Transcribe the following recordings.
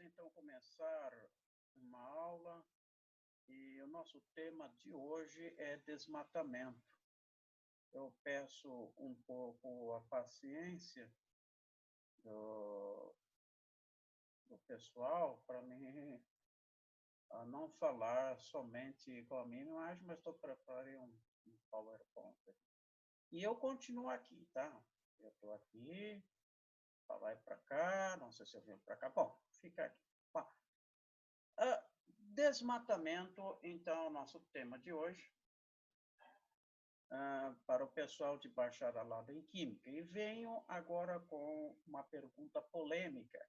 então começar uma aula e o nosso tema de hoje é desmatamento. Eu peço um pouco a paciência do pessoal para mim não falar somente com a minha imagem, mas estou preparando um PowerPoint. E eu continuo aqui, tá? Eu estou aqui, vai para cá, não sei se eu venho para cá. Bom, fica aqui. Bom, desmatamento, então, é o nosso tema de hoje, para o pessoal de bacharelado em Química. E venho agora com uma pergunta polêmica.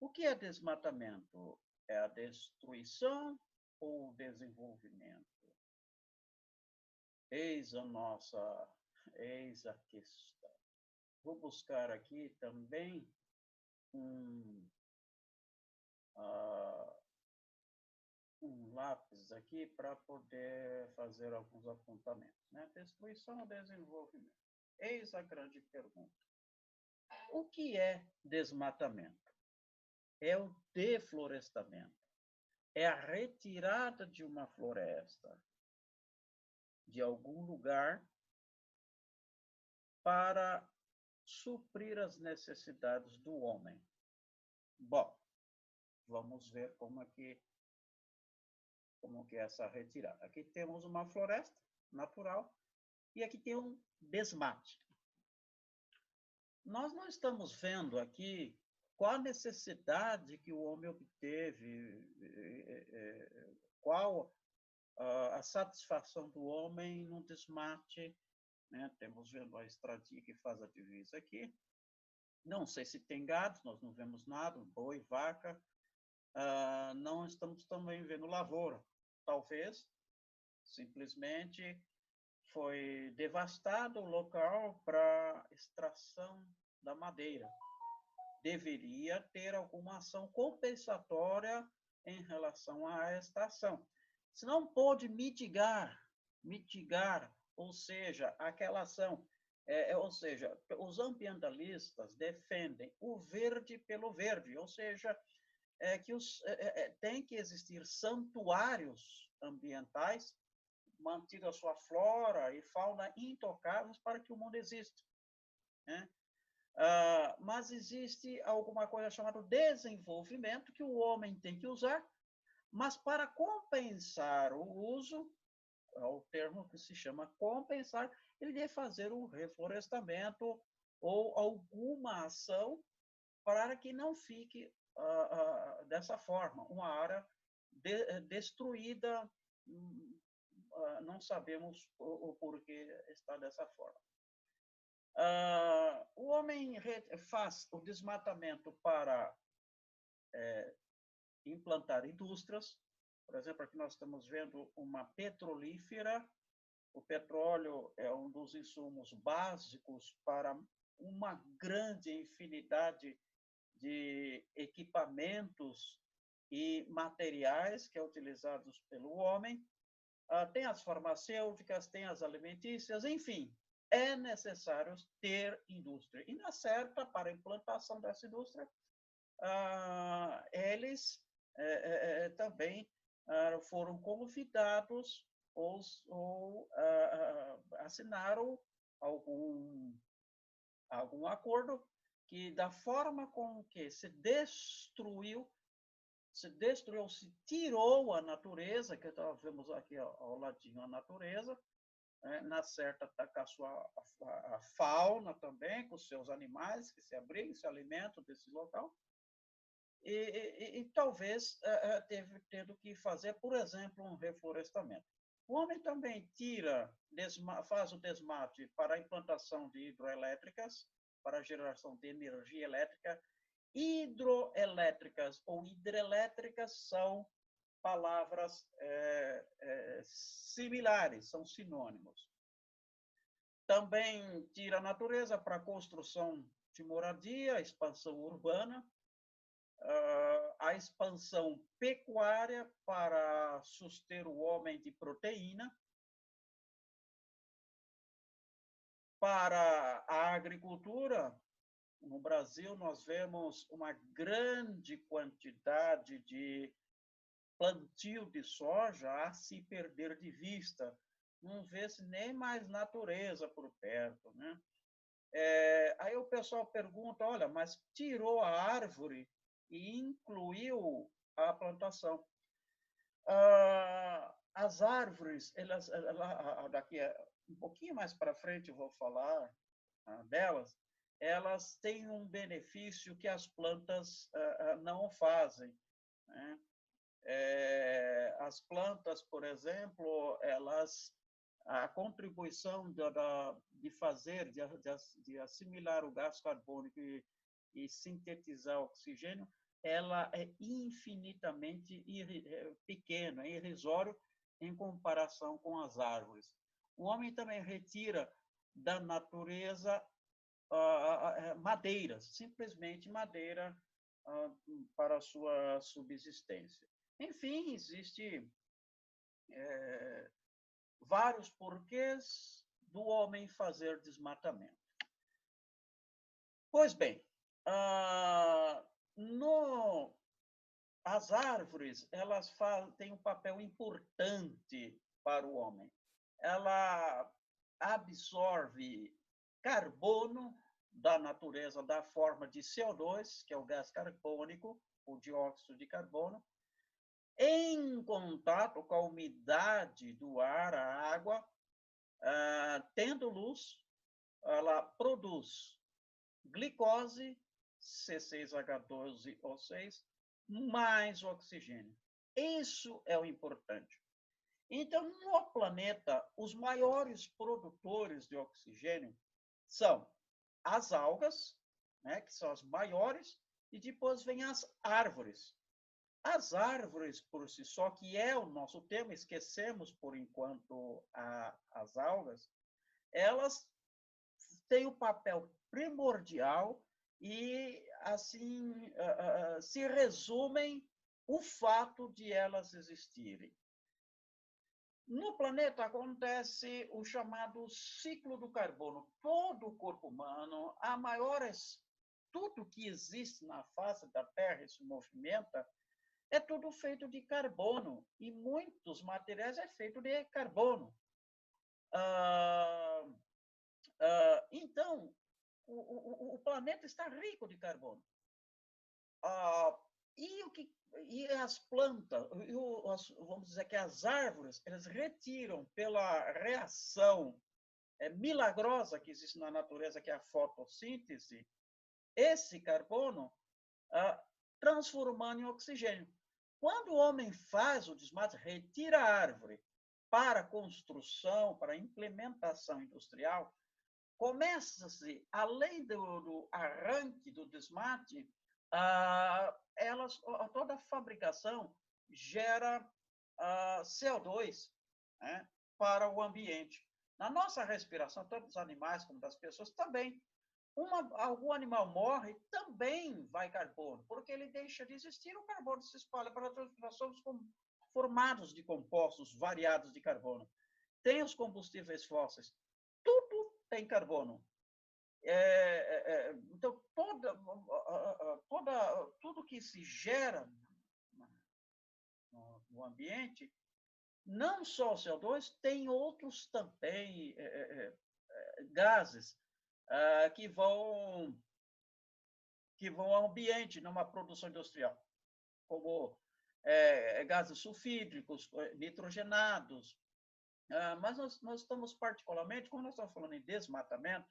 O que é desmatamento? É a destruição ou o desenvolvimento? Eis a questão. Vou buscar aqui também um lápis aqui para poder fazer alguns apontamentos, né? Destruição ou desenvolvimento? Eis a grande pergunta. O que é desmatamento? É o deflorestamento. É a retirada de uma floresta de algum lugar para suprir as necessidades do homem. Bom, vamos ver como que é essa retirada. Aqui temos uma floresta natural e aqui tem um desmate. Nós não estamos vendo aqui qual a necessidade que o homem obteve, qual a satisfação do homem no desmate, né? Temos vendo a estradinha que faz a divisa aqui. Não sei se tem gado, nós não vemos nada, boi, vaca. Não estamos também vendo lavoura. Talvez, simplesmente, foi devastado o local para extração da madeira. Deveria ter alguma ação compensatória em relação a esta ação. Se não pôde mitigar, ou seja, aquela ação, ou seja, os ambientalistas defendem o verde pelo verde, ou seja, tem que existir santuários ambientais, mantida a sua flora e fauna intocáveis para que o mundo exista, né? Mas existe alguma coisa chamada desenvolvimento que o homem tem que usar, mas para compensar o uso, é o termo que se chama compensar, ele deve fazer um reflorestamento ou alguma ação para que não fique dessa forma, uma área destruída, não sabemos o porquê está dessa forma. O homem faz o desmatamento para implantar indústrias. Por exemplo, aqui nós estamos vendo uma petrolífera. O petróleo é um dos insumos básicos para uma grande infinidade de equipamentos e materiais que é utilizados pelo homem. Tem as farmacêuticas, tem as alimentícias, enfim, é necessário ter indústria. E, na certa, para a implantação dessa indústria, eles também foram convidados ou assinaram algum acordo que, da forma com que se tirou a natureza, que nós vemos aqui ao ladinho a natureza, na certa está com a fauna também, com os seus animais que se abrigam, se alimentam desse local, e talvez tendo que fazer, por exemplo, um reflorestamento. O homem também faz o desmate para a implantação de hidroelétricas, para a geração de energia elétrica. Hidroelétricas ou hidrelétricas são palavras similares, são sinônimos. Também tira a natureza para a construção de moradia, expansão urbana, a expansão pecuária para suster o homem de proteína, para a agricultura, no Brasil, nós vemos uma grande quantidade de plantio de soja a se perder de vista. Não vê-se nem mais natureza por perto, né? Aí o pessoal pergunta, olha, mas tirou a árvore e incluiu a plantação. As árvores, daqui a um pouquinho mais para frente eu vou falar delas, elas têm um benefício que as plantas não fazem, né? As plantas, por exemplo, a contribuição de fazer, de assimilar o gás carbônico e sintetizar oxigênio, ela é infinitamente pequena, irrisório em comparação com as árvores. O homem também retira da natureza madeiras, simplesmente madeira para a sua subsistência. Enfim, existe vários porquês do homem fazer desmatamento. Pois bem, as árvores, elas têm um papel importante para o homem. Ela absorve carbono da natureza da forma de CO2, que é o gás carbônico, o dióxido de carbono, em contato com a umidade do ar, a água, tendo luz, ela produz glicose, C6H12O6, mais oxigênio. Isso é o importante. Então, no planeta, os maiores produtores de oxigênio são as algas, né, que são as maiores, e depois vem as árvores. As árvores, por si só, que é o nosso tema, esquecemos, por enquanto, as algas, elas têm o papel primordial e, assim, se resumem o fato de elas existirem. No planeta acontece o chamado ciclo do carbono. Todo o corpo humano, tudo que existe na face da Terra e se movimenta, é tudo feito de carbono, e muitos materiais é feito de carbono. Então, o planeta está rico de carbono. E as plantas, vamos dizer que as árvores, elas retiram pela reação milagrosa que existe na natureza, que é a fotossíntese, esse carbono, transformando em oxigênio. Quando o homem faz o desmate, retira a árvore para construção, para implementação industrial, começa-se, além do arranque do desmate, toda a fabricação gera CO2, né, para o ambiente. Na nossa respiração, tanto dos animais como das pessoas, também. Algum animal morre, também vai carbono, porque ele deixa de existir, o carbono se espalha para todos. Nós somos formados de compostos variados de carbono. Tem os combustíveis fósseis, tudo tem carbono. Então, tudo que se gera no ambiente, não só o CO2, tem outros também gases que vão ao ambiente numa produção industrial, como gases sulfídricos, nitrogenados. Mas nós estamos particularmente, como nós estamos falando em desmatamento,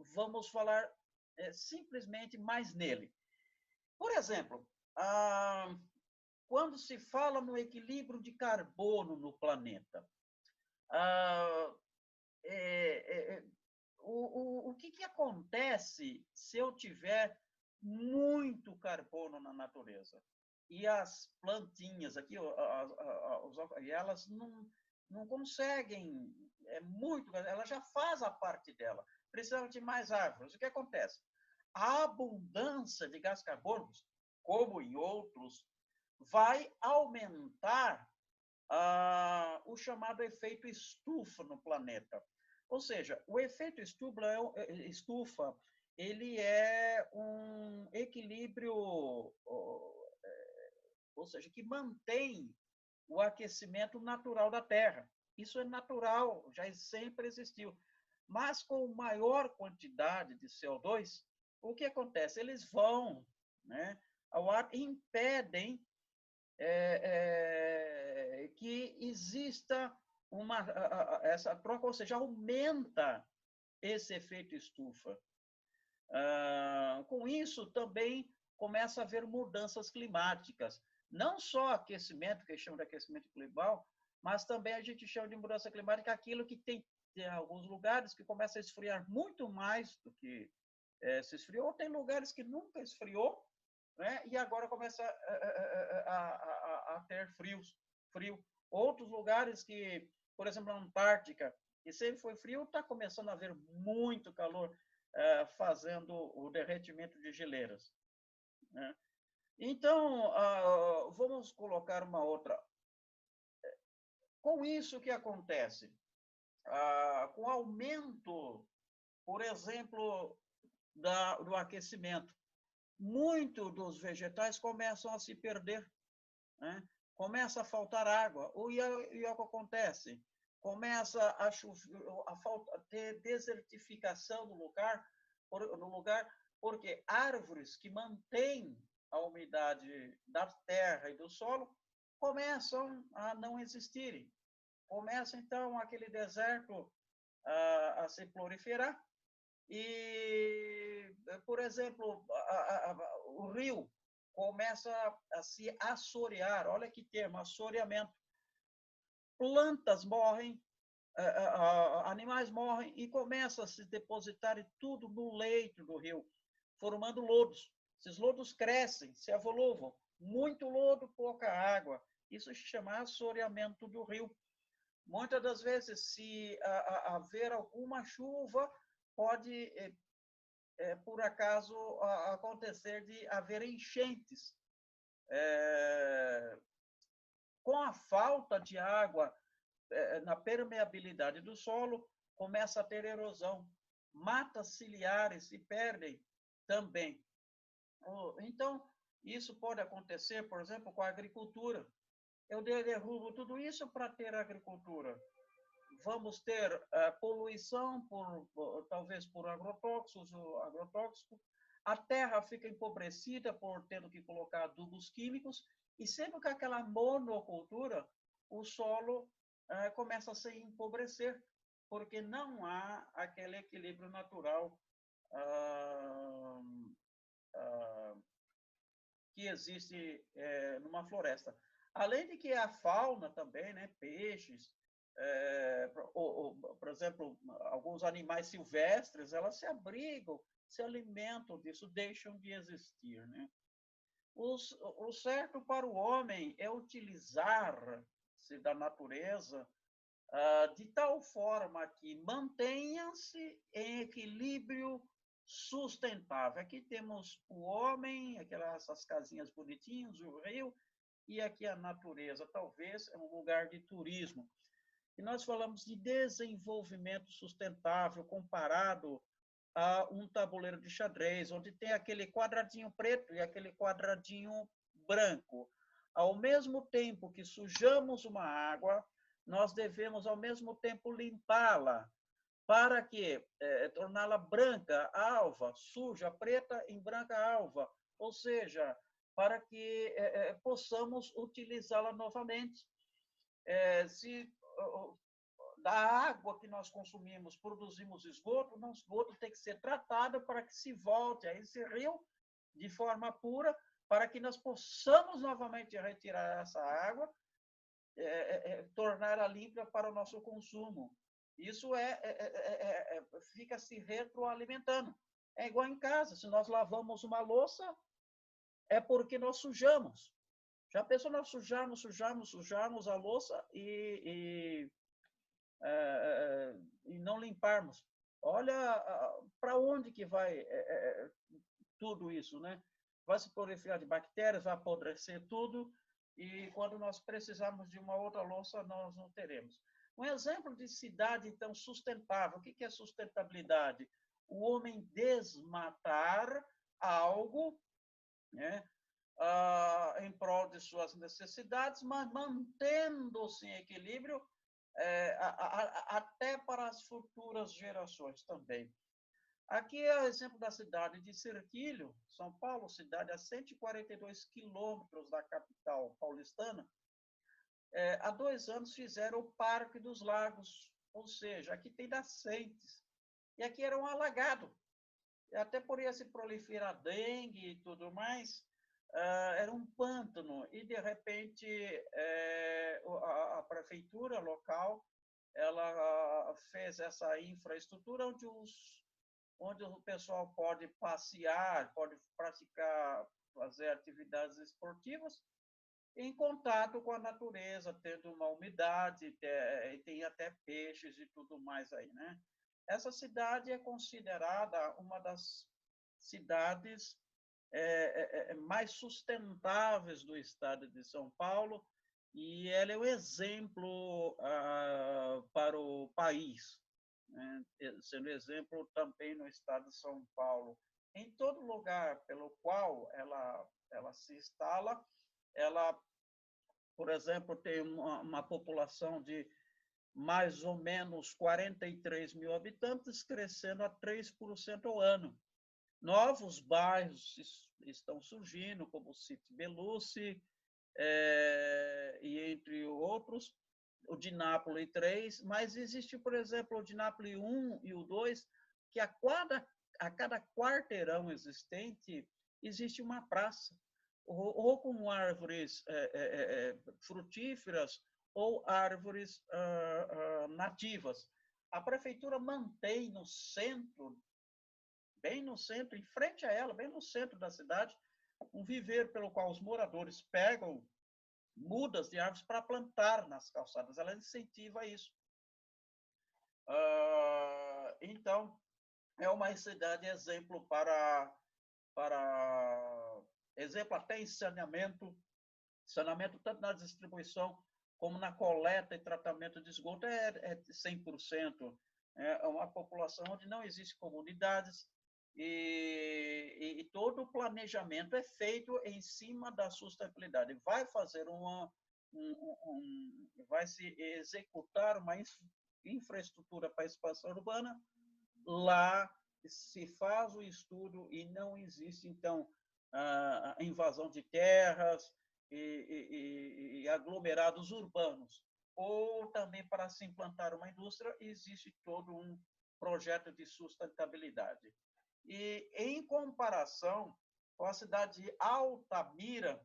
vamos falar simplesmente mais nele. Por exemplo, quando se fala no equilíbrio de carbono no planeta, o que acontece se eu tiver muito carbono na natureza? E as plantinhas aqui, elas não conseguem, ela já faz a parte dela, precisa de mais árvores. O que acontece? A abundância de gás carbônico, como em outros, vai aumentar o chamado efeito estufa no planeta. Ou seja, o efeito estufa, ele é um equilíbrio, ou seja, que mantém o aquecimento natural da Terra. Isso é natural, já sempre existiu. Mas com maior quantidade de CO2, o que acontece? Eles vão, né, ao ar e impedem que exista essa troca, ou seja, aumenta esse efeito estufa. Com isso, também começa a haver mudanças climáticas. Não só aquecimento, que chama de aquecimento global, mas também a gente chama de mudança climática aquilo que tem alguns lugares que começa a esfriar muito mais do que se esfriou. Tem lugares que nunca esfriou, né? E agora começa a ter frio. Outros lugares que, por exemplo, a Antártica, que sempre foi frio, está começando a haver muito calor, fazendo o derretimento de geleiras, né? Então, vamos colocar uma outra. Com isso, o que acontece? Com o aumento, por exemplo, do aquecimento, muitos dos vegetais começam a se perder, né? Começa a faltar água. E o que acontece? Começa a ter desertificação no lugar, porque árvores que mantêm a umidade da terra e do solo começam a não existirem. Começa, então, aquele deserto a se proliferar. E, por exemplo, o rio começa a se assorear. Olha que termo, assoreamento. Plantas morrem, animais morrem e começa a se depositar tudo no leito do rio, formando lodos. Esses lodos crescem, se evoluam. Muito lodo, pouca água. Isso se chama assoreamento do rio. Muitas das vezes, se haver alguma chuva, pode, por acaso, acontecer de haver enchentes. Com a falta de água na permeabilidade do solo, começa a ter erosão. Matas ciliares se perdem também. Então, isso pode acontecer, por exemplo, com a agricultura. Eu derrubo tudo isso para ter agricultura. Vamos ter poluição, talvez por agrotóxico. A terra fica empobrecida por tendo que colocar adubos químicos, e sempre com aquela monocultura, o solo começa a se empobrecer, porque não há aquele equilíbrio natural que existe numa floresta. Além de que a fauna também, né, peixes, por exemplo, alguns animais silvestres, elas se abrigam, se alimentam disso, deixam de existir, né? O certo para o homem é utilizar-se da natureza de tal forma que mantenha-se em equilíbrio sustentável. Aqui temos o homem, essas casinhas bonitinhas, o rio, e aqui a natureza. Talvez é um lugar de turismo. E nós falamos de desenvolvimento sustentável comparado a um tabuleiro de xadrez, onde tem aquele quadradinho preto e aquele quadradinho branco. Ao mesmo tempo que sujamos uma água, nós devemos, ao mesmo tempo, limpá-la, para que torná-la branca, alva, suja, preta em branca, alva, ou seja, para que possamos utilizá-la novamente. Se da água que nós consumimos, produzimos esgoto, o esgoto tem que ser tratado para que se volte a esse rio de forma pura, para que nós possamos novamente retirar essa água, torná-la limpa para o nosso consumo. Isso fica se retroalimentando. É igual em casa, se nós lavamos uma louça, é porque nós sujamos. Já pensou nós sujarmos a louça e não limparmos? Olha para onde que vai tudo isso, né? Vai se proliferar de bactérias, vai apodrecer tudo, e quando nós precisarmos de uma outra louça, nós não teremos. Um exemplo de cidade, então, sustentável. O que é sustentabilidade? O homem desmatar algo, né, em prol de suas necessidades, mas mantendo-se em equilíbrio até para as futuras gerações também. Aqui é o exemplo da cidade de Serquilho, São Paulo, cidade a 142 quilômetros da capital paulistana. Há 2 anos fizeram o Parque dos Lagos, ou seja, aqui tem nascentes. E aqui era um alagado. Até por isso se proliferar dengue e tudo mais, era um pântano. E, de repente, a prefeitura local ela fez essa infraestrutura onde o pessoal pode passear, pode praticar, fazer atividades esportivas, em contato com a natureza, tendo uma umidade, tem até peixes e tudo mais aí, né? Essa cidade é considerada uma das cidades mais sustentáveis do estado de São Paulo, e ela é um exemplo para o país, né? Sendo exemplo também no estado de São Paulo. Em todo lugar pelo qual ela se instala, ela, por exemplo, tem uma população de mais ou menos 43 mil habitantes, crescendo a 3% ao ano. Novos bairros estão surgindo, como o City Belucci, e entre outros, o Dinápolis 3, mas existe, por exemplo, o Dinápolis 1 e o 2, que a cada quarteirão existente existe uma praça, ou com árvores frutíferas ou árvores nativas. A prefeitura mantém no centro, bem no centro, em frente a ela, bem no centro da cidade, um viveiro pelo qual os moradores pegam mudas de árvores para plantar nas calçadas. Ela incentiva isso. Então, é uma cidade exemplo para exemplo até em saneamento tanto na distribuição como na coleta e tratamento de esgoto é 100%. É uma população onde não existe comunidades e todo o planejamento é feito em cima da sustentabilidade. Vai se executar uma infraestrutura para a expansão urbana, lá se faz o estudo e não existe, então, a invasão de terras e aglomerados urbanos. Ou também, para se implantar uma indústria, existe todo um projeto de sustentabilidade. E, em comparação com a cidade de Altamira,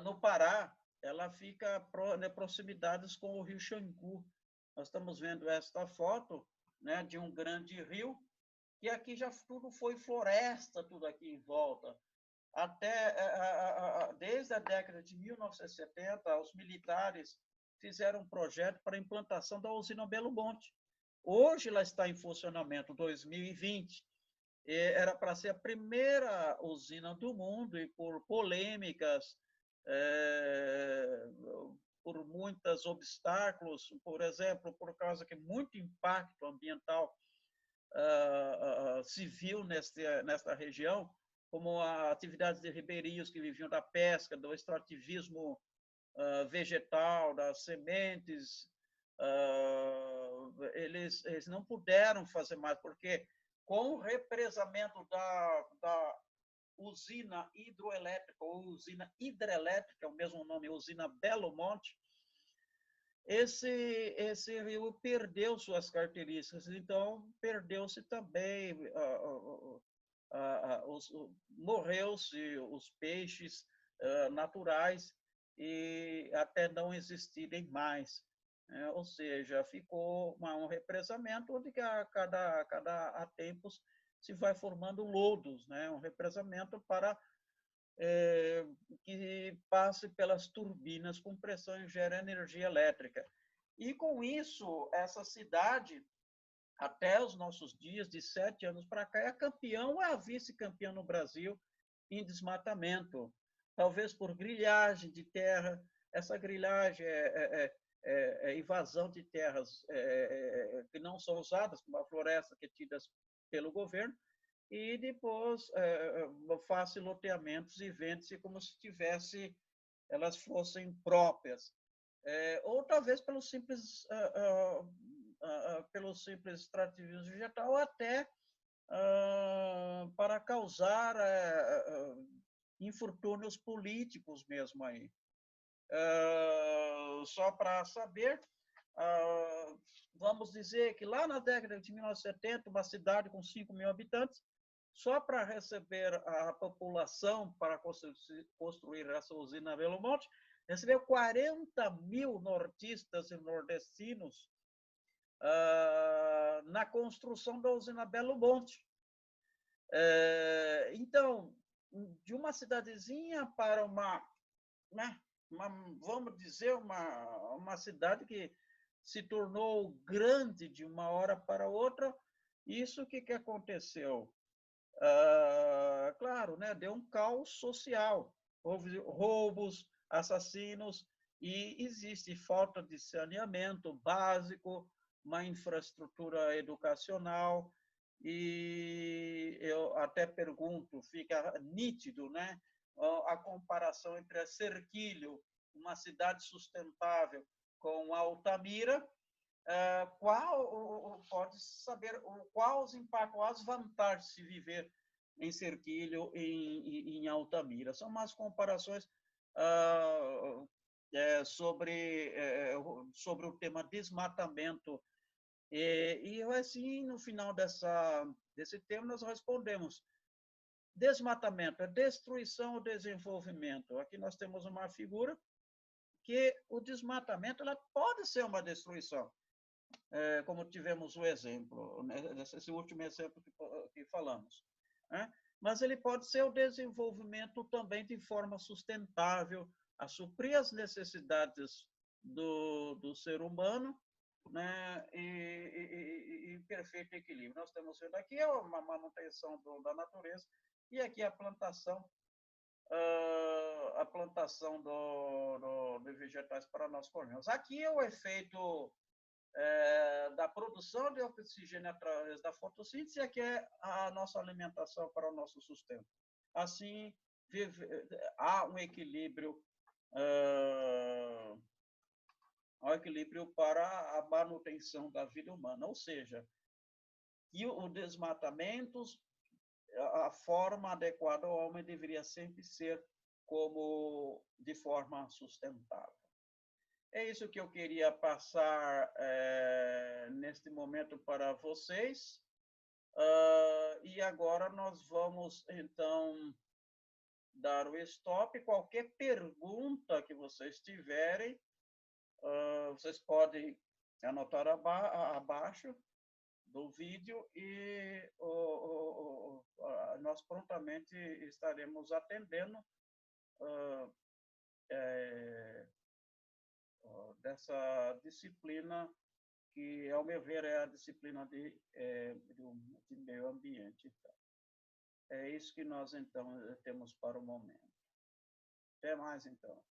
no Pará, ela fica em proximidades com o rio Xangu. Nós estamos vendo esta foto, né, de um grande rio, e aqui já tudo foi floresta, tudo aqui em volta. Desde a década de 1970, os militares fizeram um projeto para a implantação da usina Belo Monte. Hoje ela está em funcionamento, 2020. Era para ser a primeira usina do mundo e por polêmicas, por muitos obstáculos, por exemplo, por causa que muito impacto ambiental civil nesta região, como atividades de ribeirinhos que viviam da pesca, do extrativismo vegetal, das sementes, eles não puderam fazer mais, porque com o represamento da usina hidroelétrica, ou usina hidrelétrica, é o mesmo nome, usina Belo Monte, esse rio perdeu suas características, então perdeu-se também, morreu-se os peixes naturais e até não existirem mais. Ou seja, ficou um represamento onde há tempos se vai formando lodos, né? Um represamento para que passe pelas turbinas com pressão e gere energia elétrica. E, com isso, essa cidade, até os nossos dias, de 7 anos para cá, é a campeã ou é a vice-campeã no Brasil em desmatamento. Talvez por grilhagem de terra. Essa grilhagem invasão de terras que não são usadas, como a floresta que é tida pelo governo, e depois faz loteamentos e vende-se como se tivesse, elas fossem próprias. Ou talvez pelo simples extrativismo vegetal, ou até para causar infortúnios políticos mesmo aí. Só para saber, vamos dizer que lá na década de 1970, uma cidade com 5 mil habitantes, só para receber a população para construir essa usina Belo Monte, recebeu 40 mil nortistas e nordestinos na construção da usina Belo Monte. Então, de uma cidadezinha para vamos dizer, uma cidade que se tornou grande de uma hora para outra, isso que aconteceu? Claro, né, deu um caos social, houve roubos, assassinos, e existe falta de saneamento básico, uma infraestrutura educacional, e eu até pergunto, fica nítido, né, a comparação entre a Serquilho, uma cidade sustentável, com Altamira, pode saber qual os impactos, quais as vantagens de se viver em Serquilho e em Altamira. São umas comparações sobre o tema desmatamento. E assim, no final desse tema, nós respondemos: desmatamento é destruição ou desenvolvimento? Aqui nós temos uma figura que o desmatamento ela pode ser uma destruição, como tivemos o exemplo, nesse último exemplo que falamos. Né? Mas ele pode ser o desenvolvimento também de forma sustentável, a suprir as necessidades do ser humano, né? E perfeito equilíbrio. Nós temos vendo aqui uma manutenção da natureza e aqui a plantação de vegetais para nós comermos. Aqui é o efeito da produção de oxigênio através da fotossíntese, e aqui é a nossa alimentação para o nosso sustento. Assim, há um equilíbrio para a manutenção da vida humana, ou seja, e o desmatamento, a forma adequada ao homem deveria sempre ser como de forma sustentável. É isso que eu queria passar neste momento para vocês. E agora nós vamos, então, dar o stop. Qualquer pergunta que vocês tiverem, vocês podem anotar abaixo do vídeo e nós prontamente estaremos atendendo dessa disciplina que, ao meu ver, é a disciplina de meio ambiente. É isso que nós, então, temos para o momento. Até mais, então.